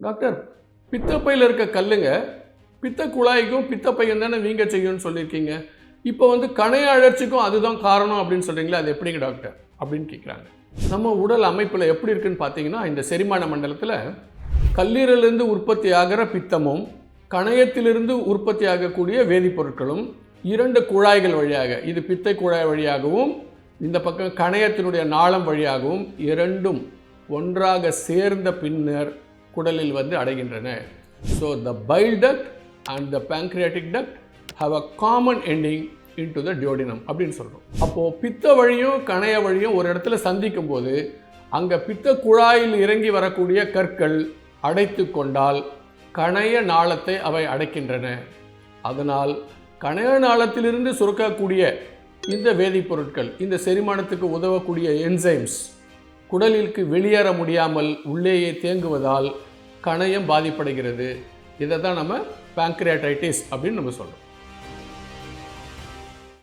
Doctor, பித்தப்பையில் இருக்க கல்லுங்க பித்த குழாய்க்கும் பித்தப்பையும் தானே வீங்க செய்யும்னு சொல்லியிருக்கீங்க. இப்போ கணைய அழற்சிக்கும் அதுதான் காரணம் அப்படின்னு சொல்கிறீங்களா, அது எப்படிங்க டாக்டர் அப்படின்னு கேட்குறாங்க. நம்ம உடல் அமைப்பில் எப்படி இருக்குன்னு பார்த்தீங்கன்னா, இந்த செரிமான மண்டலத்தில் கல்லீரலிருந்து உற்பத்தி ஆகிற பித்தமும் கணையத்திலிருந்து உற்பத்தி ஆகக்கூடிய வேதிப்பொருட்களும் இரண்டு குழாய்கள் வழியாக, இது பித்தை குழாய் வழியாகவும் இந்த பக்கம் கணையத்தினுடைய நாளம் வழியாகவும் இரண்டும் ஒன்றாக சேர்ந்த பின்னர் குடலில் அடைகின்றன. So the file duct and the pancreatic duct have a common ending into the duodenum அப்படின்னு சொல்கிறோம். அப்போது பித்த வழியும் கணைய வழியும் ஒரு இடத்துல சந்திக்கும் போது அங்கே பித்த குழாயில் இறங்கி வரக்கூடிய கற்கள் அடைத்து கொண்டால் கணைய நாளத்தை அவை அடைக்கின்றன. அதனால் கணைய நாளத்திலிருந்து சுரக்கக்கூடிய இந்த வேதிப்பொருட்கள், இந்த செரிமானத்துக்கு உதவக்கூடிய என்சைம்ஸ் குடலிற்கு வெளியேற முடியாமல் உள்ளேயே தேங்குவதால் கணையம் பாதிப்படைகிறது. இதை தான் நம்ம pancreatitis அப்படின்னு நம்ம சொல்கிறோம்.